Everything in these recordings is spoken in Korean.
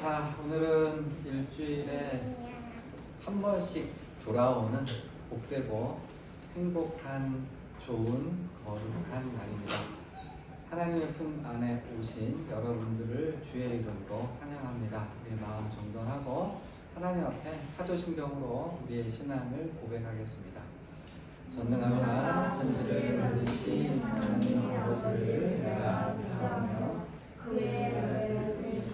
자, 오늘은 일주일에 한 번씩 돌아오는 복되고 행복한 좋은 거룩한 날입니다. 하나님의 품 안에 오신 여러분들을 주의 이름으로 환영합니다. 우리의 마음 정돈하고 하나님 앞에 사도신경으로 우리의 신앙을 고백하겠습니다. 전능하사 천지를 만드신 하나님 아버지를 내가 사랑하며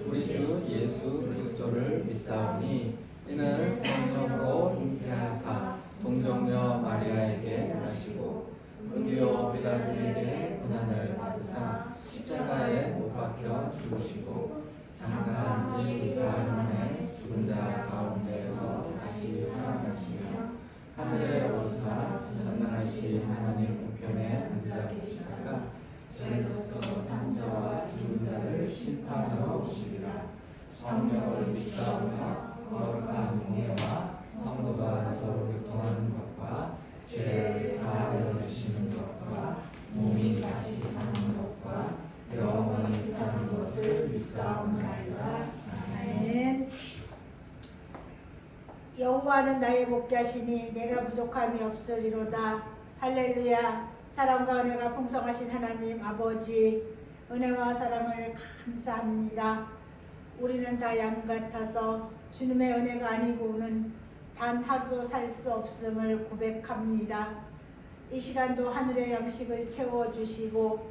우리 주 예수 그리스도를 믿사오니 이는 성령으로 잉태하사 동정녀 마리아에게 나시고 본디오 빌라도에게 고난을 받으사 십자가에 못 박혀 죽으시고 장사한 지 4일 만에 죽은 자 가운데에서 다시 살아나시며 하늘에 오르사 전능하신 하나님 우편에 앉아 계시다가 저희로서 산자와 죽은 자를 심판하러 오시리라. 성령을 믿사오며 거룩한 공예와 성도가 서로 교통하는 것과 죄를 사하여 주시는 것과 몸이 다시 사는 것과 영원히 사는 것을 믿사옵나이다. 아멘. 여호와는 나의 목자시니 내가 부족함이 없으리로다. 할렐루야. 사랑과 은혜가 풍성하신 하나님 아버지, 은혜와 사랑을 감사합니다. 우리는 다 양 같아서 주님의 은혜가 아니고는 단 하루도 살 수 없음을 고백합니다. 이 시간도 하늘의 양식을 채워주시고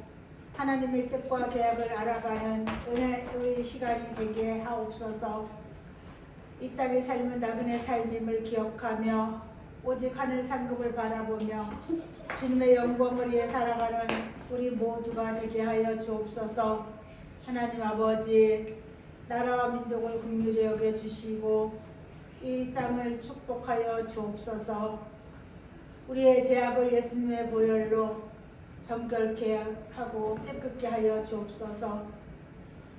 하나님의 뜻과 계약을 알아가는 은혜의 시간이 되게 하옵소서. 이 땅의 삶은 나그네 삶임을 기억하며 오직 하늘 상급을 바라보며 주님의 영광을 위해 살아가는 우리 모두가 되게 하여 주옵소서. 하나님 아버지, 나라와 민족을 긍휼히 여겨주시고 이 땅을 축복하여 주옵소서. 우리의 죄악을 예수님의 보혈로 정결케 하고 깨끗게 하여 주옵소서.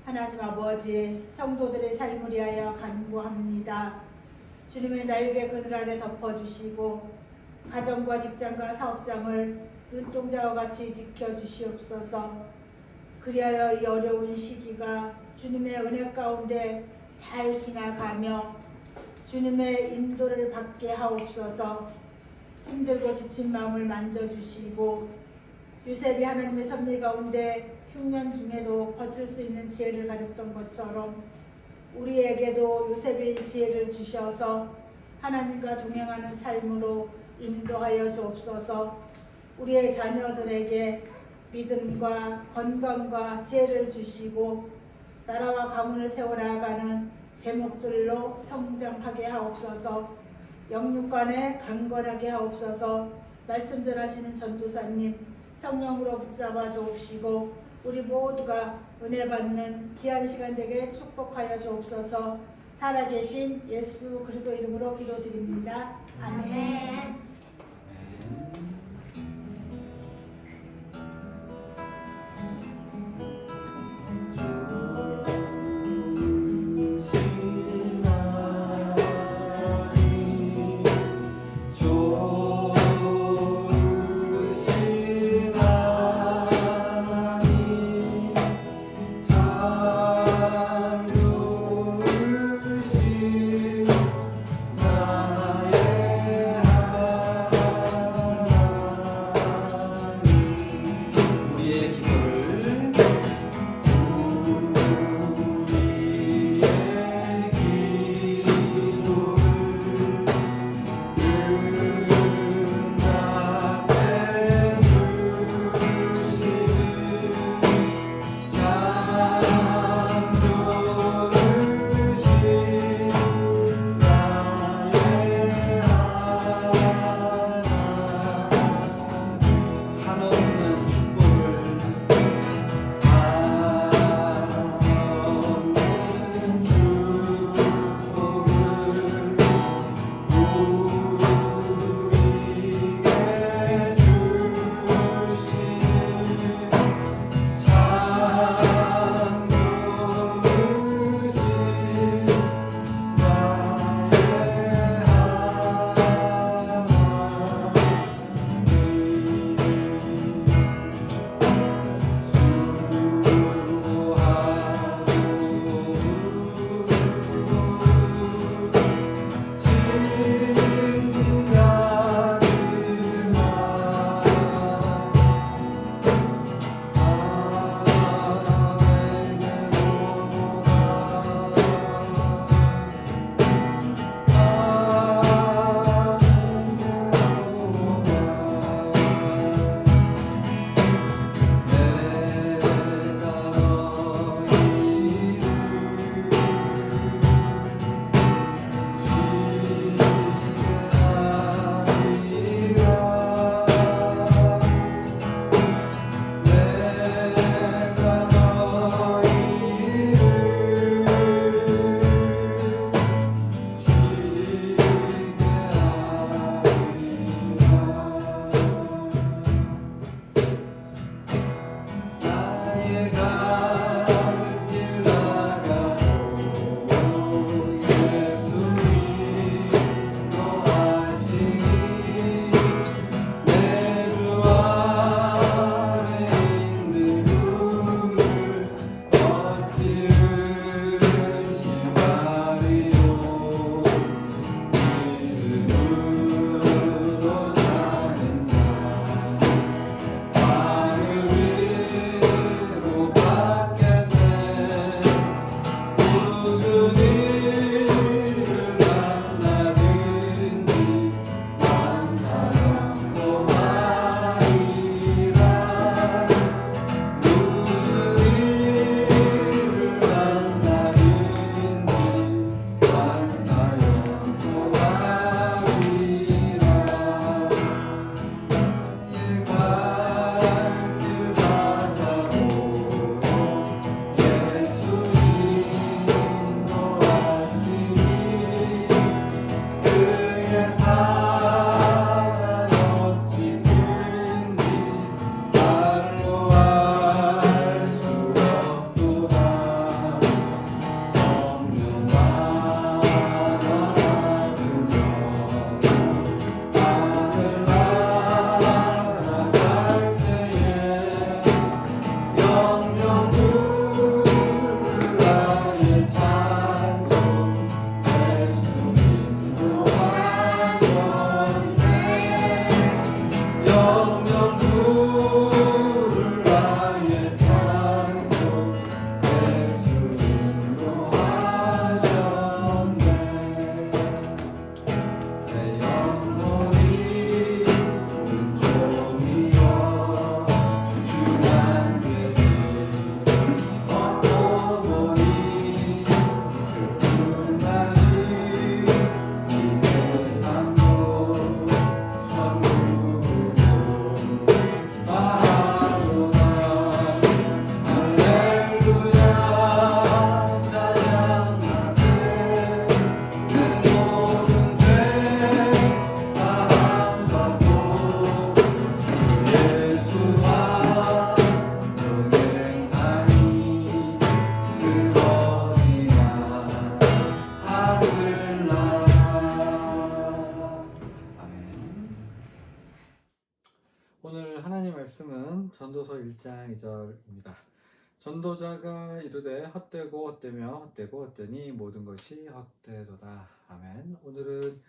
하나님 아버지, 성도들의 삶을 위하여 간구합니다. 주님의 날개 그늘 아래 덮어주시고 가정과 직장과 사업장을 눈동자와 같이 지켜주시옵소서. 그리하여 이 어려운 시기가 주님의 은혜 가운데 잘 지나가며 주님의 인도를 받게 하옵소서. 힘들고 지친 마음을 만져주시고 요셉이 하나님의 섭리 가운데 흉년 중에도 버틸 수 있는 지혜를 가졌던 것처럼 우리에게도 요셉의 지혜를 주셔서 하나님과 동행하는 삶으로 인도하여 주옵소서. 우리의 자녀들에게 믿음과 건강과 지혜를 주시고 나라와 가문을 세워나가는 제목들로 성장하게 하옵소서. 영육간에 강건하게 하옵소서. 말씀 전하시는 전도사님 성령으로 붙잡아 주옵시고 우리 모두가 은혜 받는 귀한 시간 되게 축복하여 주옵소서. 살아계신 예수 그리스도 이름으로 기도드립니다. 아멘. 천년부를 나의 찬송 예수 인도하셨네. 내 영혼이 은총이여 주만 되지 얻고 보니 슬픔만이 이 세상도 천국이고 바로다. 할렐루야 찬양하세. 내 모든 죄 사함받고 예수와 동행하니 그 어디나 하늘나라. 아멘. 오늘 하나님 말씀은 전도서 1장 2절입니다. 전도자가 이르되 헛되고 헛되며 헛되고 헛되니 모든 것이 헛되도다. 아멘. 오늘은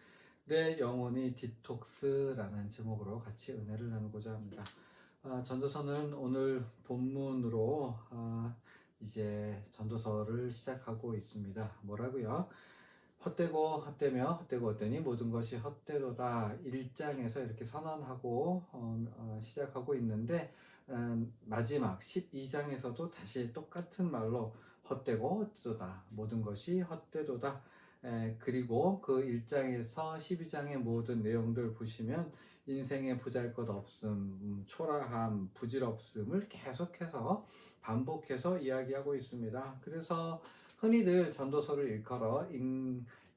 내 영혼이 디톡스라는 제목으로 같이 은혜를 나누고자 합니다. 전도서는 오늘 본문으로 이제 전도서를 시작하고 있습니다. 뭐라고요? 헛되고 헛되며 헛되고 헛되니 모든 것이 헛되도다. 1장에서 이렇게 선언하고 시작하고 있는데 마지막 12장에서도 다시 똑같은 말로 헛되고 헛되도다. 모든 것이 헛되도다. 그리고 그 1장에서 12장의 모든 내용들 보시면 인생의 보잘것없음, 초라함, 부질없음을 계속해서 반복해서 이야기하고 있습니다. 그래서 흔히들 전도서를 일컬어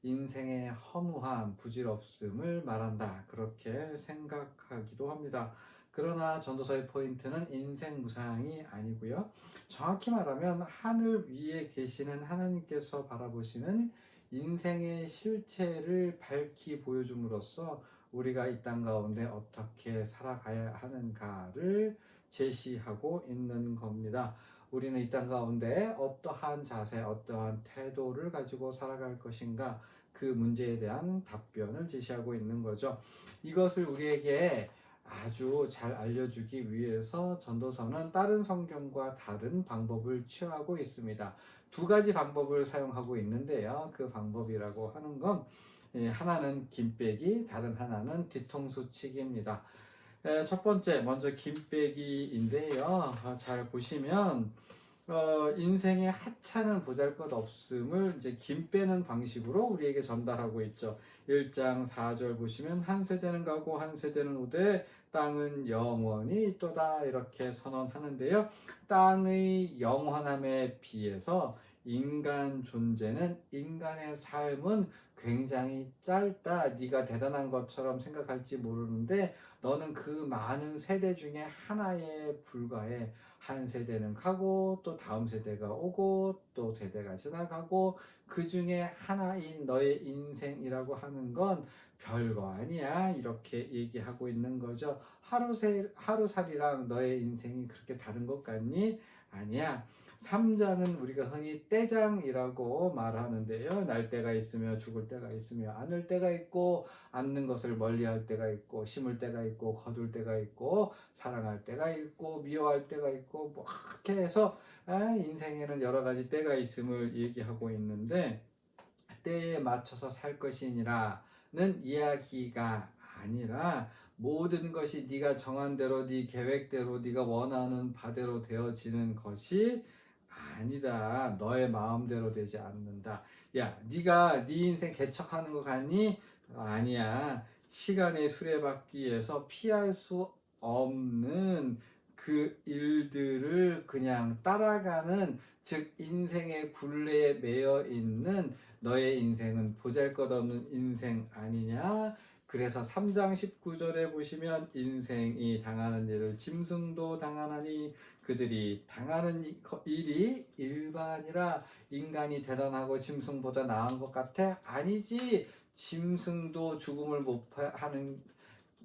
인생의 허무함, 부질없음을 말한다. 그렇게 생각하기도 합니다. 그러나 전도서의 포인트는 인생 무상이 아니고요. 정확히 말하면 하늘 위에 계시는 하나님께서 바라보시는 인생의 실체를 밝히 보여줌으로써 우리가 이 땅 가운데 어떻게 살아가야 하는가를 제시하고 있는 겁니다. 우리는 이 땅 가운데 어떠한 자세, 어떠한 태도를 가지고 살아갈 것인가, 그 문제에 대한 답변을 제시하고 있는 거죠. 이것을 우리에게 아주 잘 알려주기 위해서 전도서는 다른 성경과 다른 방법을 취하고 있습니다. 두 가지 방법을 사용하고 있는데요. 그 방법이라고 하는 건 하나는 김빼기, 다른 하나는 뒤통수 치기입니다. 첫 번째, 먼저 김빼기인데요. 잘 보시면 인생의 하찮은 보잘것없음을 이제 김 빼는 방식으로 우리에게 전달하고 있죠. 1장 4절 보시면 한 세대는 가고 한 세대는 오되 땅은 영원히 있도다 이렇게 선언하는데요. 땅의 영원함에 비해서 인간 존재는, 인간의 삶은 굉장히 짧다. 네가 대단한 것처럼 생각할지 모르는데 너는 그 많은 세대 중에 하나에 불과해. 한 세대는 가고 또 다음 세대가 오고 또 세대가 지나가고 그 중에 하나인 너의 인생이라고 하는 건 별거 아니야. 이렇게 얘기하고 있는 거죠. 하루살이랑 너의 인생이 그렇게 다른 것 같니? 아니야. 3장은 우리가 흔히 때장이라고 말하는데요. 날 때가 있으며 죽을 때가 있으며, 안을 때가 있고 않는 것을 멀리할 때가 있고, 심을 때가 있고 거둘 때가 있고, 사랑할 때가 있고 미워할 때가 있고, 뭐 그렇게 해서 인생에는 여러 가지 때가 있음을 얘기하고 있는데, 때에 맞춰서 살 것이니라는 이야기가 아니라 모든 것이 네가 정한 대로, 네 계획대로, 네가 원하는 바대로 되어지는 것이 아니다. 너의 마음대로 되지 않는다. 야, 네가 네 인생 개척하는 거 같니? 아니야. 시간의 수레바퀴에서 피할 수 없는 그 일들을 그냥 따라가는, 즉 인생의 굴레에 매여 있는 너의 인생은 보잘것없는 인생 아니냐? 그래서 3장 19절에 보시면 인생이 당하는 일을 짐승도 당하나니 그들이 당하는 일이 일반이라. 인간이 대단하고 짐승보다 나은 것 같아? 아니지. 짐승도 죽음을 못 하는,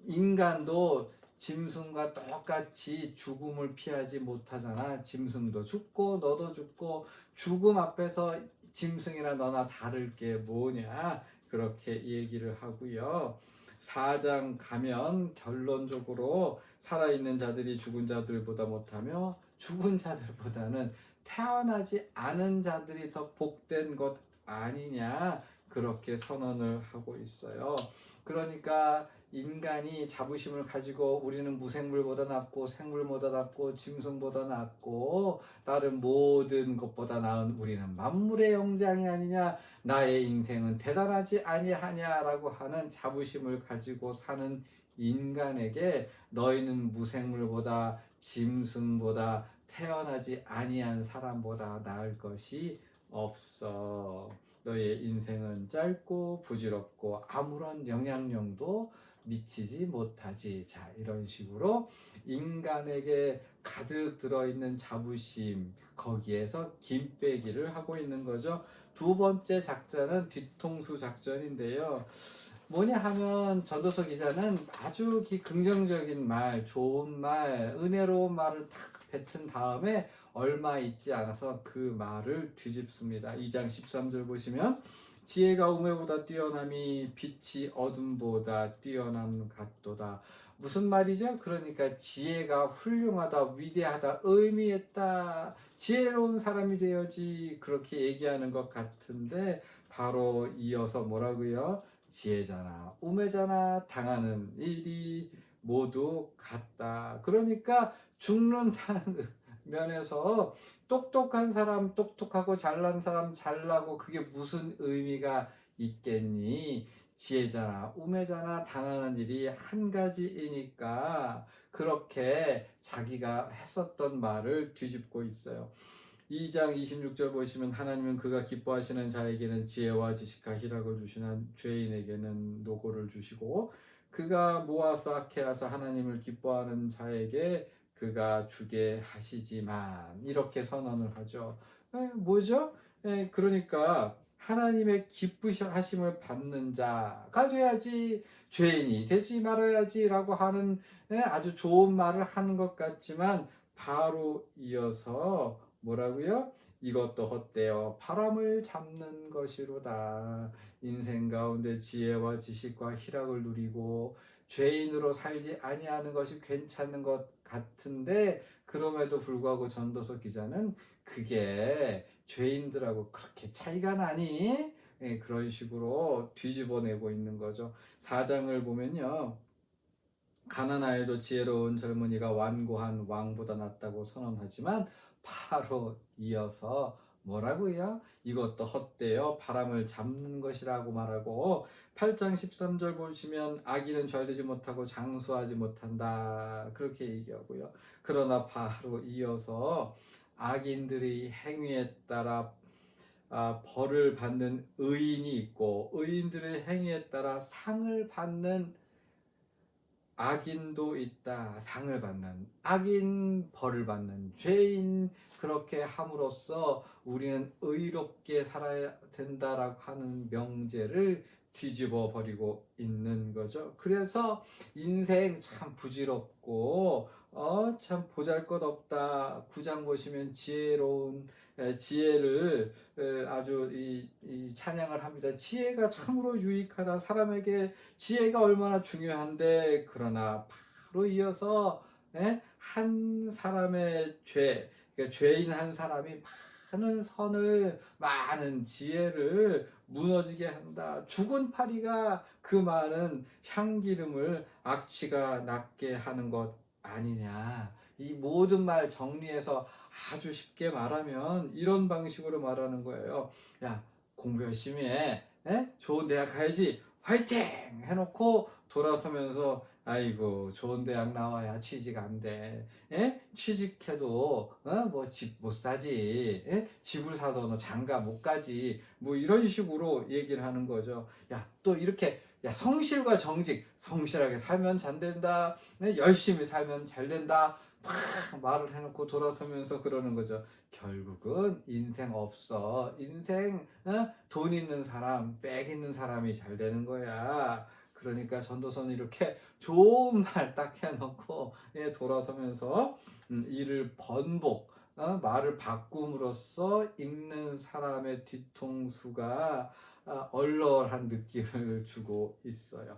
인간도 짐승과 똑같이 죽음을 피하지 못하잖아. 짐승도 죽고 너도 죽고, 죽음 앞에서 짐승이나 너나 다를 게 뭐냐, 그렇게 얘기를 하고요. 4장 가면 결론적으로 살아있는 자들이 죽은 자들보다 못하며 죽은 자들보다는 태어나지 않은 자들이 더 복된 것 아니냐, 그렇게 선언을 하고 있어요. 그러니까 인간이 자부심을 가지고 우리는 무생물보다 낫고 생물보다 낫고 짐승보다 낫고 다른 모든 것보다 나은 우리는 만물의 영장이 아니냐, 나의 인생은 대단하지 아니하냐라고 하는 자부심을 가지고 사는 인간에게 너희는 무생물보다 짐승보다 태어나지 아니한 사람보다 나을 것이 없어. 너의 인생은 짧고 부질없고 아무런 영향력도 미치지 못하지. 자, 이런 식으로 인간에게 가득 들어있는 자부심, 거기에서 김 빼기를 하고 있는 거죠. 두 번째 작전은 뒤통수 작전인데요. 뭐냐 하면 전도서 기자는 아주 긍정적인 말, 좋은 말, 은혜로운 말을 탁 뱉은 다음에 얼마 있지 않아서 그 말을 뒤집습니다. 2장 13절 보시면 지혜가 우매보다 뛰어남이 빛이 어둠보다 뛰어남 같도다. 무슨 말이죠? 그러니까 지혜가 훌륭하다, 위대하다, 의미있다, 지혜로운 사람이 되어야지, 그렇게 얘기하는 것 같은데 바로 이어서 뭐라고요? 지혜잖아, 우매잖아, 당하는 일이 모두 같다. 그러니까 죽는다는 면에서 똑똑한 사람 똑똑하고 잘난 사람 잘나고 그게 무슨 의미가 있겠니? 지혜잖아, 우매잖아, 당하는 일이 한 가지이니까 그렇게 자기가 했었던 말을 뒤집고 있어요. 2장 26절 보시면 하나님은 그가 기뻐하시는 자에게는 지혜와 지식과 희락을 주시나 죄인에게는 노고를 주시고 그가 모아 쌓게 하사 하나님을 기뻐하는 자에게 그가 주게 하시지만, 이렇게 선언을 하죠. 뭐죠? 그러니까 하나님의 기쁘하심을 받는 자가 돼야지, 죄인이 되지 말아야지 라고 하는 아주 좋은 말을 하는 것 같지만 바로 이어서 뭐라고요? 이것도 헛되어 바람을 잡는 것이로다. 인생 가운데 지혜와 지식과 희락을 누리고 죄인으로 살지 아니하는 것이 괜찮은 것 같은데, 그럼에도 불구하고 전도서 기자는 그게 죄인들하고 그렇게 차이가 나니? 그런 식으로 뒤집어내고 있는 거죠. 4장을 보면요, 가난하여도 지혜로운 젊은이가 완고한 왕보다 낫다고 선언하지만 바로 이어서 뭐라고요? 이것도 헛되어 바람을 잡는 것이라고 말하고 8장 13절 보시면 악인은 잘되지 못하고 장수하지 못한다, 그렇게 얘기하고요. 그러나 바로 이어서 악인들의 행위에 따라 벌을 받는 의인이 있고 의인들의 행위에 따라 상을 받는 악인도 있다. 상을 받는 악인, 벌을 받는 죄인, 그렇게 함으로써 우리는 의롭게 살아야 된다라고 하는 명제를 뒤집어 버리고 있는 거죠. 그래서 인생 참 부질없고 참 보잘것없다. 9장 보시면 지혜로운 지혜를 아주 이 찬양을 합니다. 지혜가 참으로 유익하다. 사람에게 지혜가 얼마나 중요한데, 그러나 바로 이어서 한 사람의 그러니까 죄인 한 사람이 많은 선을, 많은 지혜를 무너지게 한다. 죽은 파리가 그 많은 향기름을 악취가 나게 하는 것 아니냐. 이 모든 말 정리해서 아주 쉽게 말하면 이런 방식으로 말하는 거예요. 야, 공부 열심히 해. 좋은 대학 가야지. 화이팅! 해놓고 돌아서면서 아이고, 좋은 대학 나와야 취직 안 돼. 취직해도 뭐 집 못 사지. 집을 사도 너 장가 못 가지. 뭐 이런 식으로 얘기를 하는 거죠. 야, 또 이렇게 성실과 정직, 성실하게 살면 잘 된다. 열심히 살면 잘 된다. 막 말을 해놓고 돌아서면서 그러는 거죠. 결국은 인생 없어. 인생 돈 있는 사람, 빽 있는 사람이 잘 되는 거야. 그러니까 전도서는 이렇게 좋은 말 딱 해놓고 돌아서면서 이를 번복, 말을 바꿈으로써 읽는 사람의 뒤통수가 얼얼한 느낌을 주고 있어요.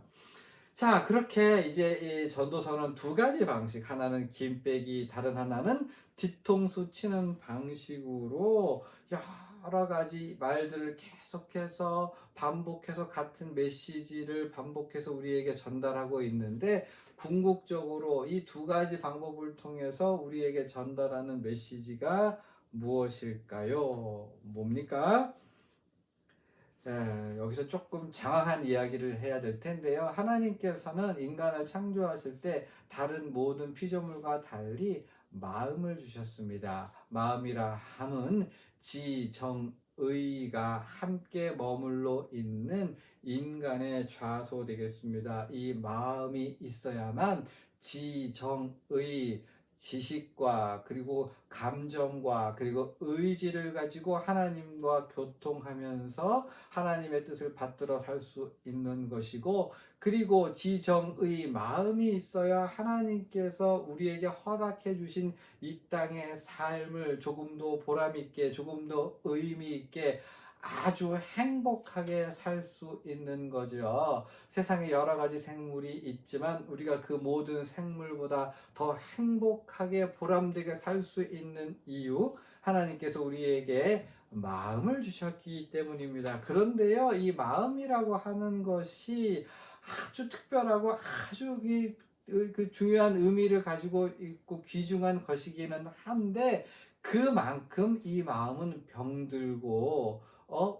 자, 그렇게 이제 이 전도서는 두 가지 방식, 하나는 긴 빼기, 다른 하나는 뒤통수 치는 방식으로 여러 가지 말들을 계속해서 반복해서 같은 메시지를 반복해서 우리에게 전달하고 있는데, 궁극적으로 이 두 가지 방법을 통해서 우리에게 전달하는 메시지가 무엇일까요? 뭡니까? 여기서 조금 장황한 이야기를 해야 될 텐데요. 하나님께서는 인간을 창조하실 때 다른 모든 피조물과 달리 마음을 주셨습니다. 마음이라 함은 지, 정, 의가 함께 머물러 있는 인간의 좌소 되겠습니다. 이 마음이 있어야만 지, 정, 의, 지식과 그리고 감정과 그리고 의지를 가지고 하나님과 교통하면서 하나님의 뜻을 받들어 살 수 있는 것이고, 그리고 지정의 마음이 있어야 하나님께서 우리에게 허락해 주신 이 땅의 삶을 조금 더 보람 있게, 조금 더 의미 있게, 아주 행복하게 살 수 있는 거죠. 세상에 여러 가지 생물이 있지만 우리가 그 모든 생물보다 더 행복하게 보람되게 살 수 있는 이유, 하나님께서 우리에게 마음을 주셨기 때문입니다. 그런데요, 이 마음이라고 하는 것이 아주 특별하고 아주 그 중요한 의미를 가지고 있고 귀중한 것이기는 한데, 그만큼 이 마음은 병들고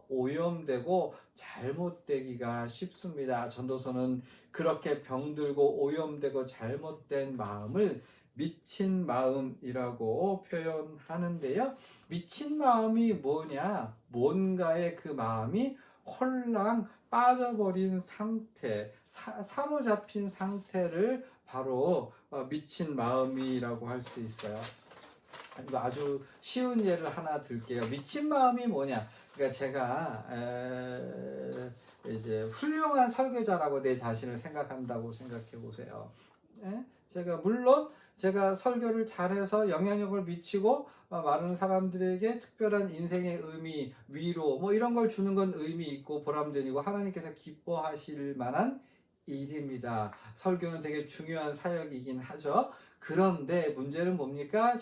오염되고 잘못되기가 쉽습니다. 전도서는 그렇게 병들고 오염되고 잘못된 마음을 미친 마음이라고 표현하는데요. 미친 마음이 뭐냐? 뭔가에 그 마음이 홀랑 빠져버린 상태, 사로잡힌 상태를 바로 미친 마음이라고 할 수 있어요. 이거 아주 쉬운 예를 하나 들게요. 미친 마음이 뭐냐? 그러니까 제가 이제 훌륭한 설교자라고 내 자신을 생각한다고 생각해 보세요. 예? 물론 제가 설교를 잘해서 영향력을 미치고 많은 사람들에게 특별한 인생의 의미, 위로 뭐 이런 걸 주는 건 의미 있고 보람되고 하나님께서 기뻐하실 만한 일입니다. 설교는 되게 중요한 사역이긴 하죠. 그런데 문제는 뭡니까?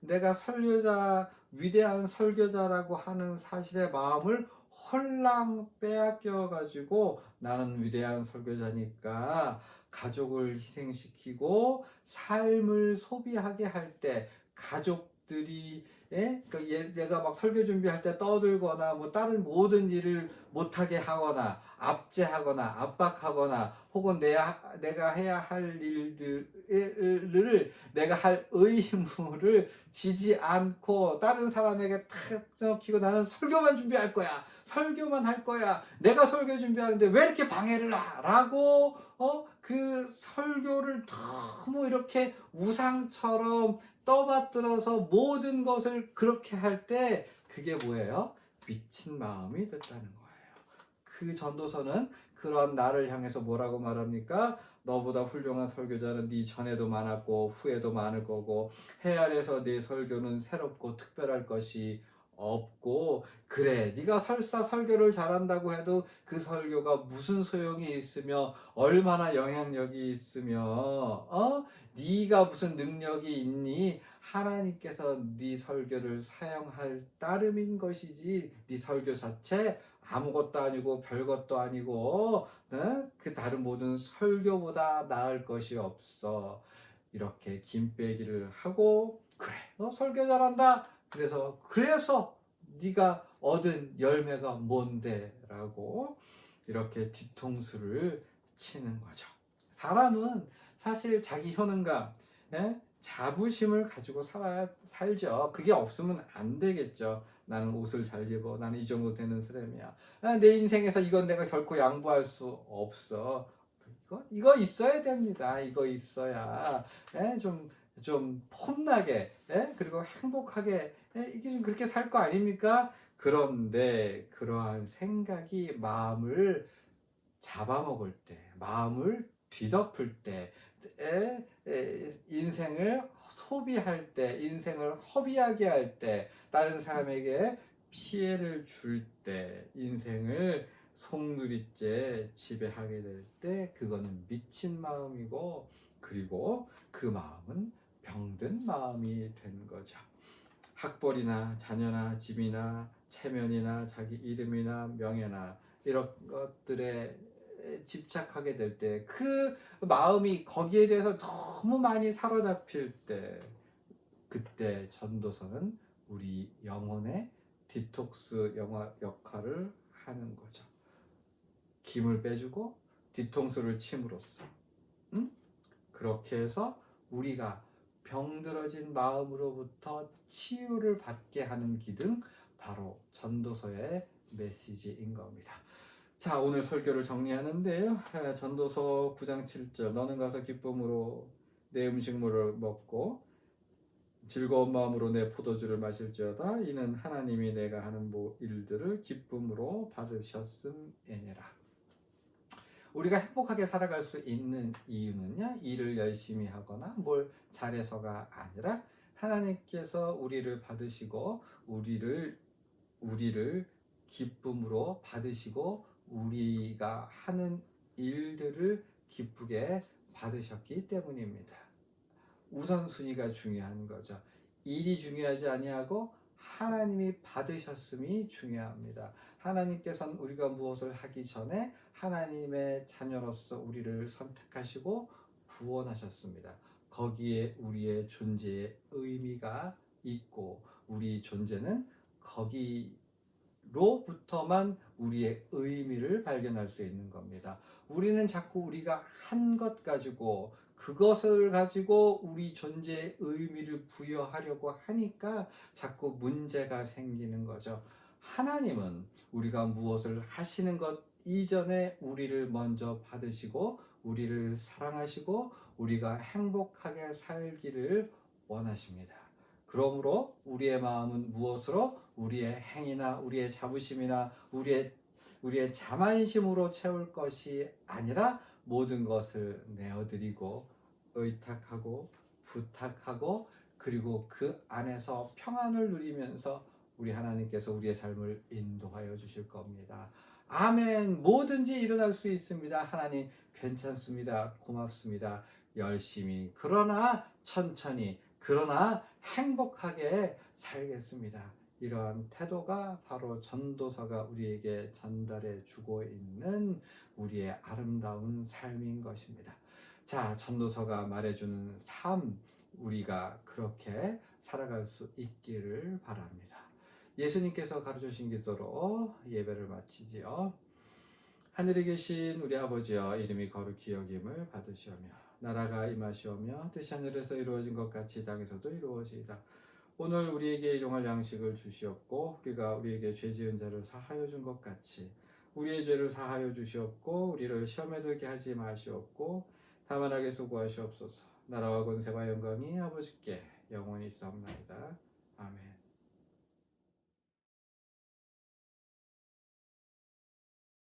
내가 설교자, 위대한 설교자라고 하는 사실의 마음을 홀랑 빼앗겨 가지고, 나는 위대한 설교자니까 가족을 희생시키고 삶을 소비하게 할 때, 가족들이 내가 막 설교 준비할 때 떠들거나 뭐 다른 모든 일을 못하게 하거나 압제하거나 압박하거나, 혹은 내가 해야 할 일들을, 내가 할 의무를 지지 않고 다른 사람에게 탁 넘기고, 나는 설교만 준비할 거야, 설교만 할 거야, 내가 설교 준비하는데 왜 이렇게 방해를 라고 그 설교를 너무 이렇게 우상처럼 떠받들어서 모든 것을 그렇게 할 때, 그게 뭐예요? 미친 마음이 됐다는 거예요. 그 전도서는 그런 나를 향해서 뭐라고 말합니까? 너보다 훌륭한 설교자는 네 전에도 많았고 후에도 많을 거고, 해 아래서 네 설교는 새롭고 특별할 것이 없고, 그래, 네가 설사 설교를 잘한다고 해도 그 설교가 무슨 소용이 있으며 얼마나 영향력이 있으며 네가 무슨 능력이 있니? 하나님께서 네 설교를 사용할 따름인 것이지, 네 설교 자체 아무것도 아니고 별것도 아니고 그 다른 모든 설교보다 나을 것이 없어. 이렇게 긴 빼기를 하고, 그래, 너 설교 잘한다, 그래서 네가 얻은 열매가 뭔데? 라고 이렇게 뒤통수를 치는 거죠. 사람은 사실 자기 효능감, 자부심을 가지고 살죠. 그게 없으면 안 되겠죠. 나는 옷을 잘 입어, 나는 이 정도 되는 사람이야, 내 인생에서 이건 내가 결코 양보할 수 없어. 이거 있어야 됩니다. 이거 있어야 좀 폼나게, 그리고 행복하게, 이게 좀 그렇게 살 거 아닙니까? 그런데 그러한 생각이 마음을 잡아먹을 때, 마음을 뒤덮을 때, 인생을 소비할 때, 인생을 허비하게 할 때, 다른 사람에게 피해를 줄 때, 인생을 속누리째 지배하게 될 때 그거는 미친 마음이고, 그리고 그 마음은 병든 마음이 된 거죠. 학벌이나 자녀나 집이나 체면이나 자기 이름이나 명예나 이런 것들에 집착하게 될 때, 그 마음이 거기에 대해서 너무 많이 사로잡힐 때, 그때 전도서는 우리 영혼의 디톡스 역할을 하는 거죠. 김을 빼주고 뒤통수를 침으로써, 그렇게 해서 우리가 병들어진 마음으로부터 치유를 받게 하는 기능, 바로 전도서의 메시지인 겁니다. 자, 오늘 설교를 정리하는데요. 전도서 9장 7절, 너는 가서 기쁨으로 내 음식물을 먹고 즐거운 마음으로 내 포도주를 마실지어다. 이는 하나님이 내가 하는 일들을 기쁨으로 받으셨음이니라. 우리가 행복하게 살아갈 수 있는 이유는요, 일을 열심히 하거나 뭘 잘해서가 아니라 하나님께서 우리를 받으시고 우리를 기쁨으로 받으시고 우리가 하는 일들을 기쁘게 받으셨기 때문입니다. 우선순위가 중요한 거죠. 일이 중요하지 아니하고 하나님이 받으셨음이 중요합니다. 하나님께서는 우리가 무엇을 하기 전에 하나님의 자녀로서 우리를 선택하시고 구원하셨습니다. 거기에 우리의 존재의 의미가 있고, 우리 존재는 거기로부터만 우리의 의미를 발견할 수 있는 겁니다. 우리는 자꾸 우리가 한 것 가지고, 그것을 가지고 우리 존재의 의미를 부여하려고 하니까 자꾸 문제가 생기는 거죠. 하나님은 우리가 무엇을 하시는 것 이전에 우리를 먼저 받으시고 우리를 사랑하시고 우리가 행복하게 살기를 원하십니다. 그러므로 우리의 마음은 무엇으로? 우리의 행위나 우리의 자부심이나 우리의 자만심으로 채울 것이 아니라 모든 것을 내어드리고 의탁하고 부탁하고, 그리고 그 안에서 평안을 누리면서 우리 하나님께서 우리의 삶을 인도하여 주실 겁니다. 아멘. 뭐든지 일어날 수 있습니다. 하나님 괜찮습니다. 고맙습니다. 열심히, 그러나 천천히, 그러나 행복하게 살겠습니다. 이러한 태도가 바로 전도서가 우리에게 전달해 주고 있는 우리의 아름다운 삶인 것입니다. 자, 전도서가 말해주는 삶, 우리가 그렇게 살아갈 수 있기를 바랍니다. 예수님께서 가르쳐주신 기도로 예배를 마치지요. 하늘에 계신 우리 아버지여, 이름이 거룩히 여김을 받으시오며 나라가 임하시오며 뜻이 하늘에서 이루어진 것 같이 땅에서도 이루어지이다. 오늘 우리에게 일용할 양식을 주시옵고 우리가 우리에게 죄 지은 자를 사하여 준 것 같이 우리의 죄를 사하여 주시옵고 우리를 시험에 들게 하지 마시옵고 다만 악에 수고하시옵소서. 나라와 권세와 영광이 아버지께 영원히 있사옵나이다. 아멘.